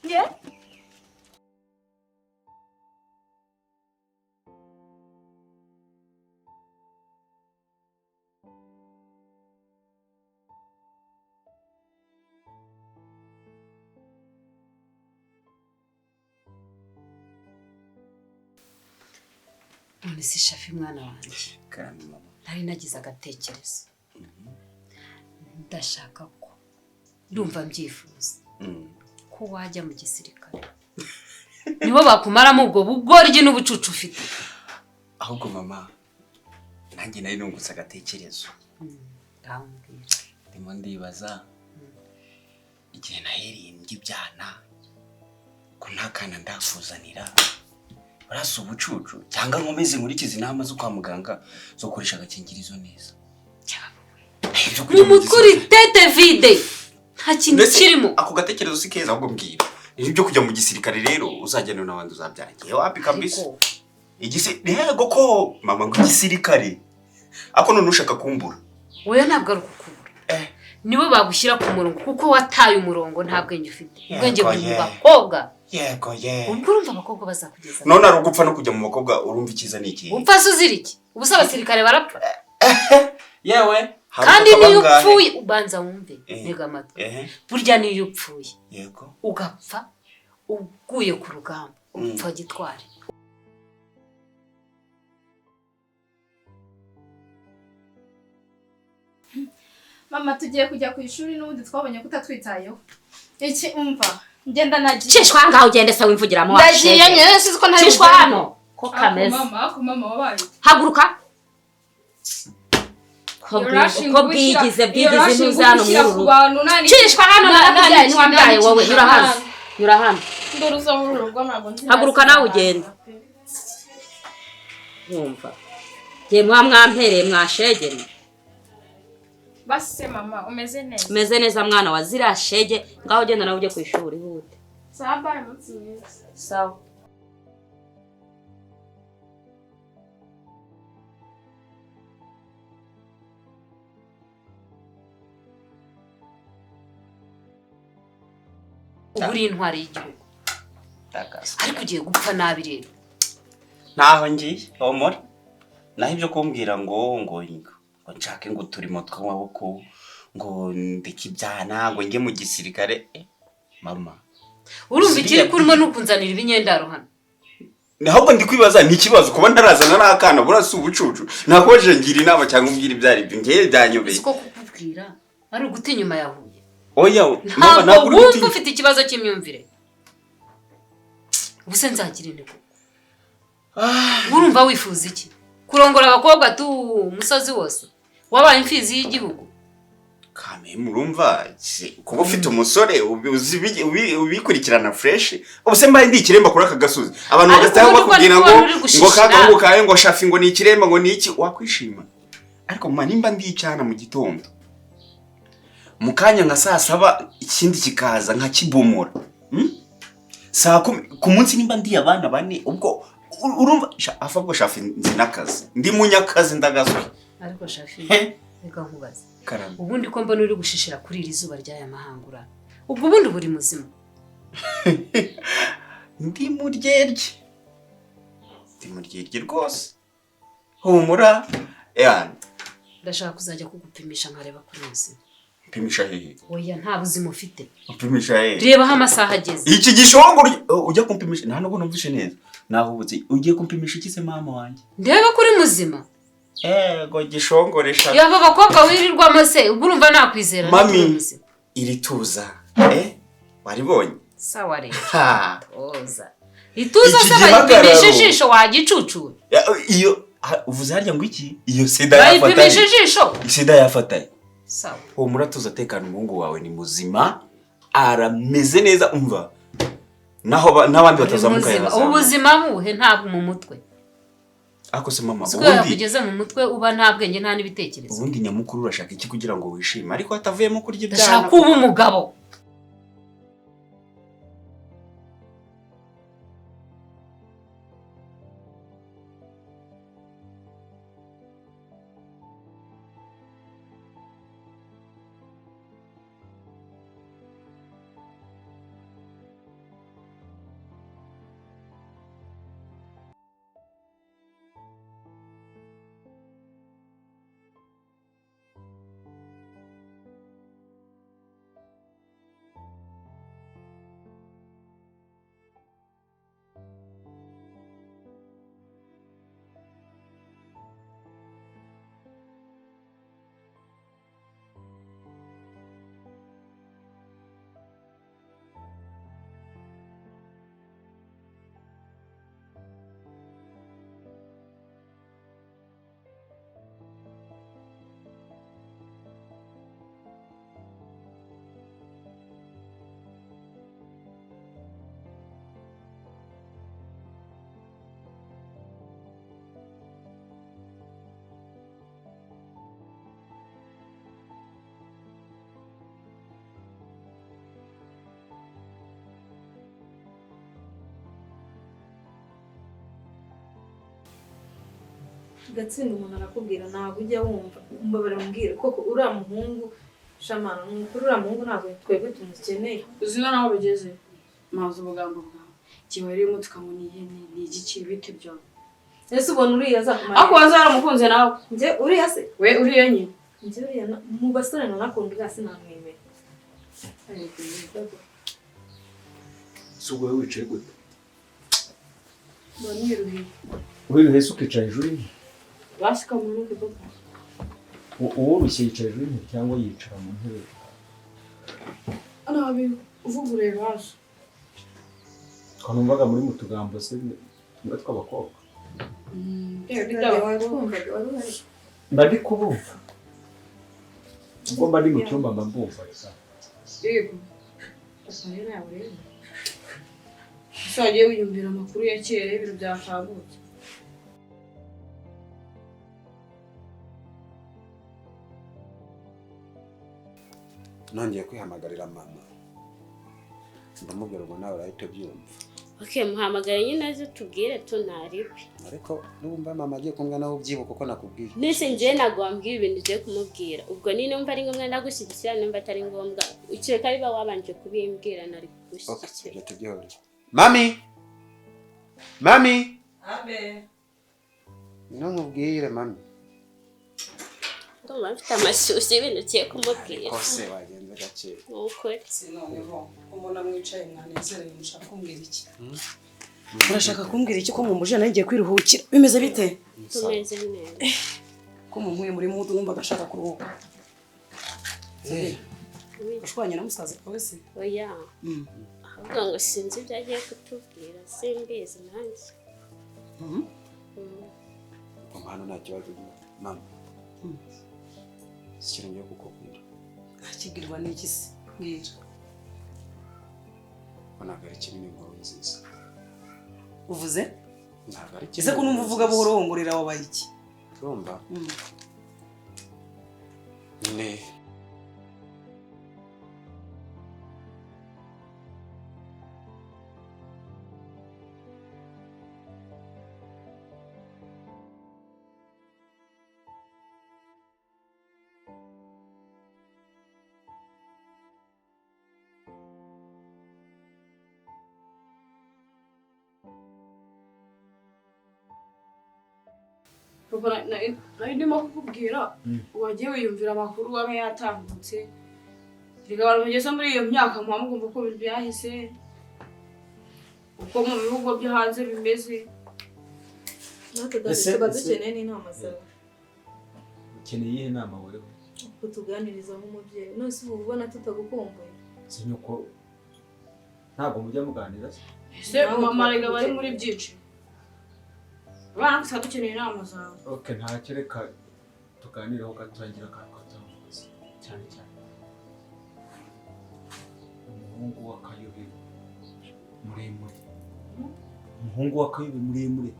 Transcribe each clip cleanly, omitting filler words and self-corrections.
Yeah. None se Shafi mwana wanjye. Karame mama. Nari nagize agatekerezo. Ndashaka ko ndumva mbyifuza. Ko wajya mu gisirikare. Nibo bakumaramo ubwo bugoryi n'ubucucu ufite. Ahubwo mama nanjye nari nungutse agatekerezo. Ndambwira. Ndimo ndibaza igihe nahereye ngibyana ko nta kana ndakuzanira. Barasa ubucucu cyangwa nkomeze nkurikiza inama zo kwa muganga zo koresha agakingirizo neza. Umukuri tete vide. Nta kintu kirimo. Ako gatekerezo si keza ahubwo mbwira. Ibyo kujya mu gisirikare rero uzajyana n'abandi uzabyarangiye. Wapi kabisa. Yego ko mama ngo gisirikare. Ako none ushaka kumbura. Oya ntabwo ari ukukubura. Nibo bagushyira ku murongo kuko wataye umurongo nta bwenge ufite. Ubwenge buri mu bakobwa. Yego ye. Ubwo urumva abakobwa bazakugeza. None ari ugupfa no kujya mu bakobwa urumva ikiza niki? Upfa suzira iki? Ubusa abasirikare barapfa. Yewe. Kandi niyo upfuye ubanza wumve ntega amatwi. Burya niyo upfuye. Yego. Ugapfa uguye ku rugamba. Upfa gitwari. Mama tugiye kujya ku ishuri n'ubundi twabonye ko utatwitayeho. Iki umva ngenda nagiye. Cishwa ngaho ugende se wimvugiramo waje. Nagiye nyene sizi ko ntari cishwa hano. Ko kameze. Mama wabaye. Haguruka. Ko bwigize ntuzano mwuru. Cishwa hano nakubyaye ntiwambyaye wowe nyura hano. Nyura hano. Ndoruza mu rugo ntabwo nzi. Haguruka nawe ugende. Wumva. Je mwampereye mwashegere. Base mama umeze neza. Umeze neza mwana wa zira shege ngaho ugenda nawe uje ku ishuri hute. Sawa mutsi. Sawa. Uri intwari y'igihugu. Ariko ugiye gupfa nabi rero. Naho ngiye omora. Naho ibyo kumbwira ngo nshake ngo turimo tw'amaboko ngo ndikibyana ngo nge mu gisirikare mama urumva ikiri kurimo nukunzanira ibinyendaro hano ahubwo ndi kwibaza ni kibazo kuba ndarazana n'akana burasa ubucucu nakoje ngira inama cyangwa umbwira ibyari byo ngiye byanyobeye siko kukubwira ari uguti inyuma yahuye oya mama ntabwo wumva ufite ikibazo cy'imyumvire ubuse nzakirinde ko urumva wifuza iki kurongora abakobwa tu umusozi wose wabaye imfizi y'igihugu kame murumva kuba ufite umusore ubikurikirana fresh ubuse mbaye ndi ikiremba kuri aka gasozi abantu bagataha bakubwira ngo kaga ngo kaye ngo Shafi ngo ni ikiremba ngo ni iki wakwishima ariko mama nimba ndi icyana mu gitondo mukanya nka saa 7 ikindi kikaza nka kibomora saa ku munsi nimba ndi abana bane ubwo urumva afabwo Shafi nzi nakazi ndi munyakazi ndagazwe ariko Shafi reka nkubaze ubundi ko mbona uri gushishira kuri iri zuba ry'aya mahangura ubwo ubundi buri muzima ndi muryerye rwose humura ndashaka kuzajya kugupimisha nkareba kuri muzima upimisha hehe oya nta buzima ufite upimisha hehe reba aho amasaha ageze iki gishongo ujya kumpimisha nta nubwo numvishe neza nahubutse ugiye kumpimisha iki se mama wanjye ndeba kuri muzima go gishongoresha yaba bakobwa wirirwamo se ubwo urumva nakwizera mami iri tuza waribonye sawa rero oza ituza se bayipimisha ijisho wagicucuwe iyo uvuze harya ngo iki iyo sida yafataye bayipimisha ijisho sida yafataye sawa uwo muratuza tekana umuhungu wawe ni muzima arameze neza umva naho n'abandi batazamuka yazamuka ubuzima buhe ntabwo mu mutwe ako se mama ubundi kugeze mu mutwe uba nta bwenge nta n'ibitekerezo ubundi nyamukuru urashaka iki kugira ngo wishime ariko hatavuyemo kurya ibyana ndashaka kuba umugabo gatsinda umuntu arakubwira ntabwo ujya wumva mbabara mbwira koko uriya muhungu shamana n'ukuri uriya muhungu ntabwo twebwe tumukeneye uzi naho bigeze maze ubugambo bwawe kiba rero tukamu ni ihene ni igiki ibiti byo ese ubona uriya azakumara ako wazaramukunze nawe njye uriya se we uriya nyine njye uriya mu basore nanakunda uriya sinamwemera si ubwo wowe wicaye gute baniruhiye wiruhe se ukicara hejuru y'intebe basika mu ntuke papa uwurushye yicaye hejuru y'intebe cyangwa yicara mu ntebe nabi uvugure baje twanumvaga muri mu tugambo se niba tw'abakobwa mba ndi kubumva kuko mba ndi mu cyumba mba mbumva yego papa rero yawe rero usagiye wiyumvira amakuru ya kera y'ibintu byatambutse nongeye kwihamagarira mama ndamubwira ngo nawe urahita ubyumva muhamagara nyine aze tubwire tunariwe ariko n'ubumva mama agiye kumbwa nawe ubyibuka uko nakubwiye nese njyewe ntabwo wambwiye ibintu ugiye kumubwira ubwo ni numva ari ngombwa ndagushyigikira numva atari ngombwa ukeka biba wabanje kubimbwira nari kugushyigikira ibyo tubyihorere mami abe no nkubwire mami ndumva mfite amashyushyu y'ibintu ugiye kumubwira kose wagenze gake ni ukuri sinoneho umuntu amwicaye mwanezerewe mushaka kumbwira iki urashaka kumbwira iki ko mumuje nawe ngiye kwiruhukira bimeze bite tumeze neza ko mumpuye muri mudu numvaga ashaka kuruhuka ushwanye na musaza wawe se oya ahubwo ngo sinzi ibyo agiye kutubwira simbizi nanjye mama hano nta kibazo mama sikira ngiye kukubwira ntakibwirwa n'iki se mbwira ko ntabwo ari kinini inkuru nziza uvuze ntabwo ari ese ko numva uvuga buhoro wongorera wabaye iki urumva nyine nari ndimo kukubwira wagiye wiyumvira amakuru aba yatambutse reka abantu mugeze muri iyo myaka muba mugomba uko ibintu byahise uko mu bihugu byo hanze bimeze natwe tuba dukeneye n'inama zawe ukeneye iyihe nama wewe kutuganiriza nk'umubyeyi nose ubu ubona tutagukumbuye sinyuko ntabwo mujya muganira ese mama rega bari muri byinshi abana gusa dukeneye inama zawe okay ntacyo reka tuganireho gaturangira akantu katamuzi cyane cyane umuhungu wa Kayubi muremure umuhungu wa Kayubi muremure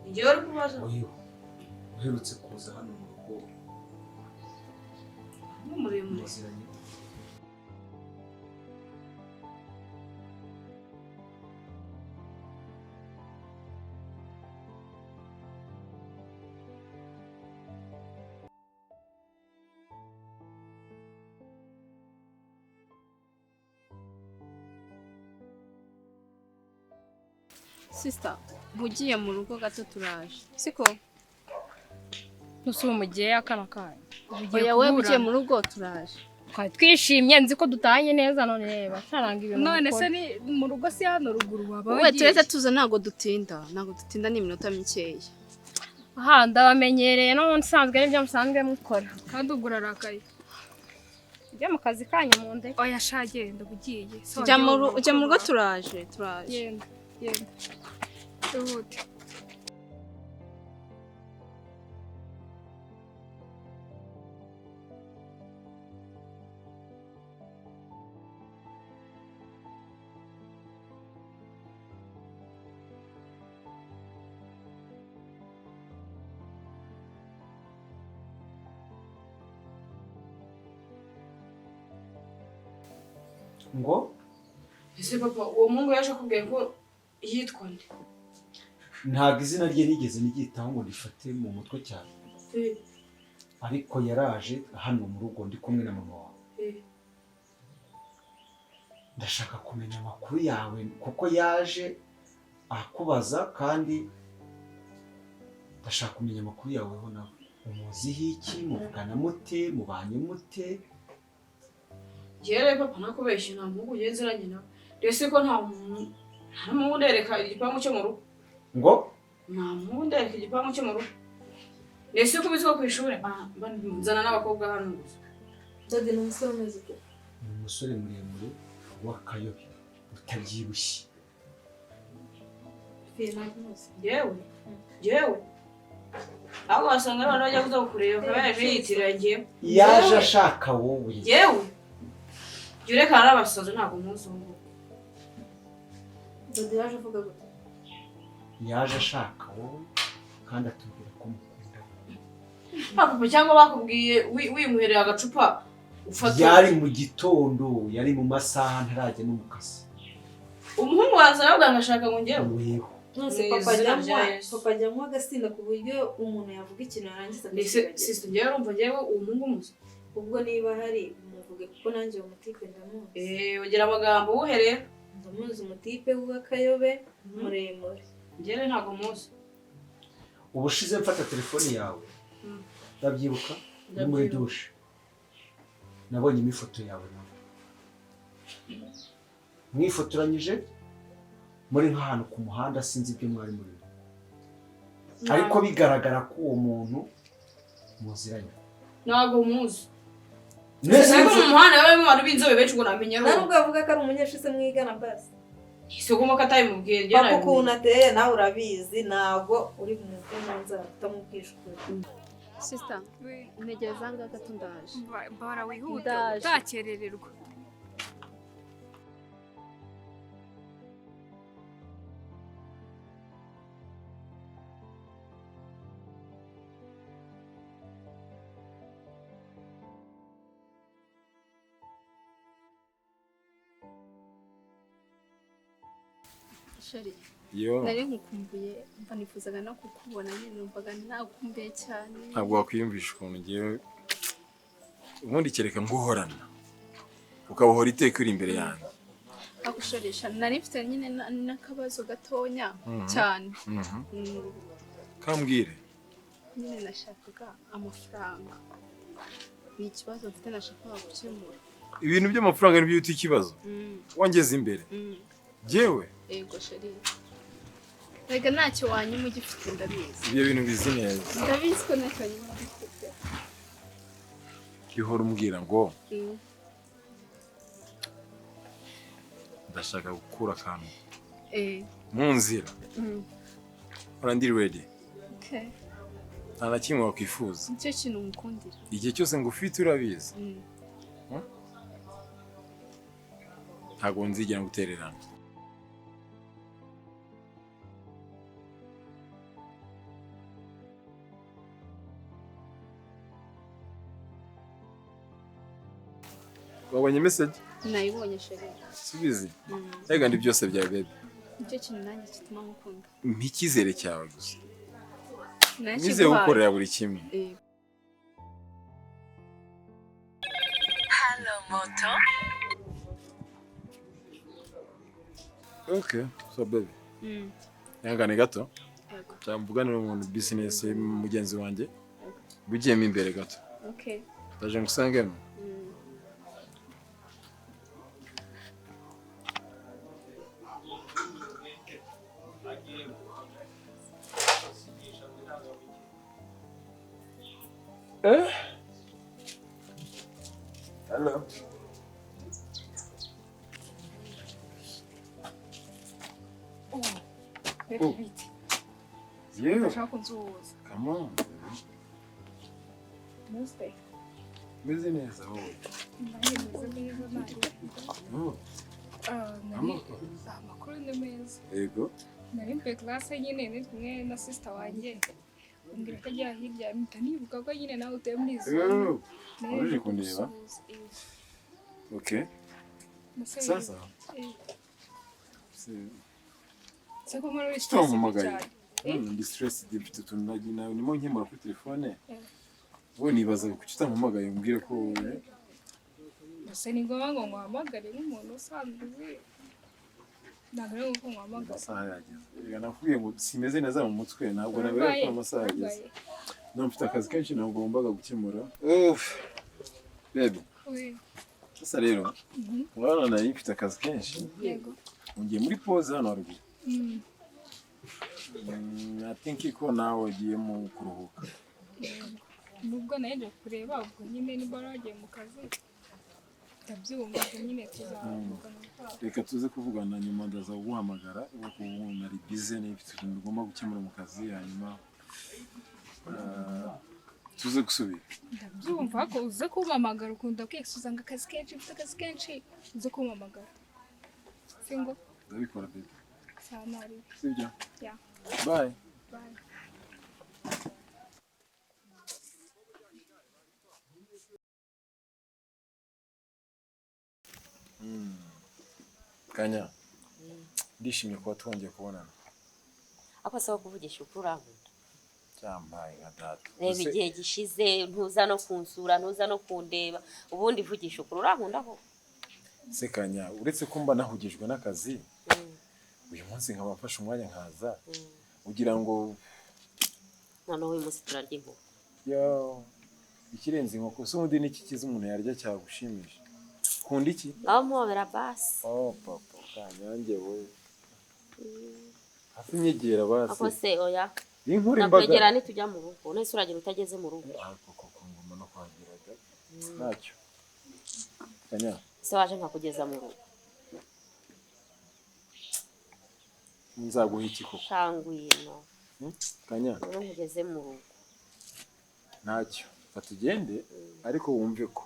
igihe uri kubaza uyu uherutse kuza hano mu rugo muremure muziranye Sister, mugiye mu rugo gato turaje. Siko? Nusu mugiye akana kayo. Oya we mugiye mu rugo turaje. Twari twishimye nzi ko dutanye neza none reba sharanga ibintu. None se ni mu rugo si hano ruguru waba wagiye. We turetse tuza ntago dutinda ni iminota mikeya. Aha ndabamenyereye no nsanzwe n'ibyo musanzwe mukora. Kandi ugura rakaye. Ujya mu kazi kanyu mu nde. Oya shagenda bugiye. Ujya mu rugo turaje. Yenda. Tuhute. ngo ese papa uwo mungu yaje kubwira ko yitwa nde ntabwo izina rye nigeze nigitaho ngo rifate mu mutwe cyane, ariko yaraje hano mu rugo ndi kumwe na mama wawe. Ndashaka kumenya amakuru yawe kuko yaje akubaza, kandi ndashaka kumenya amakuru yaweho nawe. Umuziho iki? Muvugana mute? Mubanye mute? Jyewe papa nakubeshye nta muhungu ugenzeranye nawe. Mbese ko nta muhungu ndereka igipangu cyo mu rugo. Ngo? Nta muhungu ndereka igipangu cyo mu rugo. Mbese ko biziko ku ishuri nzana n'abakobwa hano gusa. Dade ni umusore umeze ute? Ni umusore muremure w'akayobe utabyibushye. Jyewe ahubwo wasanga abantu bajya kuza kukureba ukaba yaje yiyitirira jyewe. Yaje ashaka wowe. Jyewe jya urekana n'abasazi ntabwo umunsi umwe. Dade yaje avuga gute? Yaje ashaka wowe kandi atubwira ko mukunda. Papa cyangwa bakubwiye wimuhereye agacupa ufata. Yari mu gitondo, yari mu masaha ntarajya no mu kazi. Umuhungu waza aravuga ngo ashaka ngo njyewe. Weho. Nose papa ajya anywa agasinda ku buryo umuntu yavuga ikintu yarangiza. Sister njyewe urumva njyewe uwo muhungu muzi. Ubwo niba hari umuvuge kuko nanjye uwo mutipe ndamuzi. Ugira amagambo uhereye. Ndamuzi umutipe w'akayobe muremure. Njyewe ntabwo muzi. Ubushize mfata telefone yawe ndabyibuka uri muri dushe, nabonyemo ifoto yawe nawe mwifotoranyije muri nk'ahantu ku muhanda, sinzi ibyo mwari muri, ariko bigaragara ko uwo muntu muziranye. Ntabwo muzi. Nese ko mu muhanda barimo abantu b'inzobe benshi ngo namenye rero. Ntabwo avuga ko ari umunyeshuri mwigana basi. Isoko ko atayimubwiye njye nawe. Kuko unateye nawe urabizi, ntabwo uri bumve neza utamubwisha ukuri. Sister, ntegereza ngaho gato ndaje. Bara wihuta utakerererwa. Shari. Yo. Nari nkukumbuye, mba nifuzaga no kukubona nyine, numvaga nakumbuye cyane. Ntabwo wakwiyumvisha ukuntu ngewe ubundi kereka nguhorana ukabohora iteka uri imbere yanjye. Agushoresha nari mfite nyine n'akabazo gatonya cyane. Kambwire. Nyine nashakaga amafaranga. Ni ikibazo mfite nashakaga gukemura. Ibintu by'amafaranga nibyo uti ikibazo. Wangeze imbere. Jewe. Ego sheri. Rega ntacyo wanyuma ugifite ndabizi. Ibyo bintu bizi neza. Ndabizi ko ntacyo wanyuma ugifite. Ihora umbwira ngo ndashaka gukura akantu mu nzira. Ora ndi ready. Okay. Nta na kimwe wakwifuza. Nicyo kintu ngukundira. Igihe cyose ngufite urabizi. Ntabwo nzigera ngutererana. Wabonye message? Nayibonye sheri. Subizi. Ega ndi byose bya baby. Nicyo kintu nanjye kituma ngukunda. Nk'ikizere cyawe gusa. Nize gukorera buri kimwe. Hello moto. Okay, so baby. Yangane gato. Cyamvuganira umuntu business mugenzi wanjye. Bugiyemo imbere gato. Okay. Ndaje ngusangemo. Hello. Baby. Yeah. Ndashaka kunzuza. Come on. Namaste. Meze neza wowe. Amakuru ni meza. Yego. Nari mpe classe nyine ndi kumwe na sister wanjye. Umbwira ko ajya hirya mpita nibuka ko nyine nawe utuye muri izo. Uje kundeba? Okay. Sasa. Sako muri Storm magaye. ndi stress mfite utuntu nawe nimo nkemura kuri telefone wowe nibaza kuki utampamagaye umbwire ko Gusa ni ngombwa ngo nguhamagare nk'umuntu usanzwe ntabwo ari uko nguhamagara amasaha yageze reka nakubwiye ngo simeze neza mu mutwe ntabwo nabera ko amasaha yageze mfite akazi kenshi ntabwo ngombaga gukemura baby sasa rero urabona nari mfite akazi kenshi yego ngiye muri pause hano haruguru I think ko nawe ugiye mu kuruhuka nubwo naje kureba ubwo nyine niba wagiye mu kazi ndabyumva nyine tuzavugana reka tuze kuvugana nyuma ndaza guhamagara kuko nari busy n'ifite ibintu ngomba gukemura mu kazi hanyuma tuze gusubira ndabyumva ko uze kumpamagara ukunda kwisubiza ngo akazi kenshi mfite akazi kenshi uze kumpamagara singo ndabikora baby sana ari sibyo yeah bye bye Kanya ndishimye kuba twongeye kubonana ako saba kuvugisha ukuri urankunda cyambaye nka data reba igihe gishize ntuza no kunsura ntuza no kundeba ubundi vugisha ukuri urankunda ho se Kanya uretse ko mba nahugijwe n'akazi uyu munsi nkaba mfashe umwanya nkaza ugira ngo noneho uyu munsi turarya inkoko yo ikirenze inkoko se ubundi n'iki kiza umuntu yarya cyagushimisha kunda iki aho mpobera basi papa Kanyange we hafi nyegera basi ako se oya inkuru imbaga nakwegera nitujya mu rugo nese uragira utageze mu rugo koko ngoma no kwagiraga ntacyo Kanya se waje nkakugeza mu rugo nzaguha iki koko shangwino Kanya rero nkugeze mu rugo ntacyo fatugende ariko wumve ko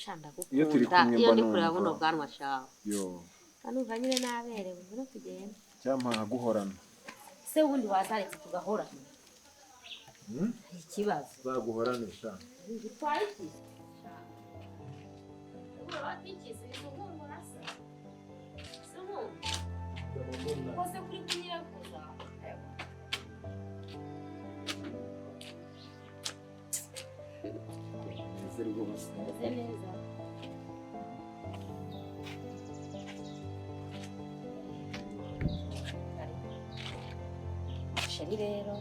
shanda iyo turi gukunda kumwe iyo mba ndi kureba numva buno bwanwa shawe yo kanumva nyine naberewe ngwino tugende cyampa nkaguhorana se wundi wazaretse tugahorana ikibazo zaguhoranisha bitwaye iki urabakikiza izungura se kose kuri kunyiraguza meze neza sheri rero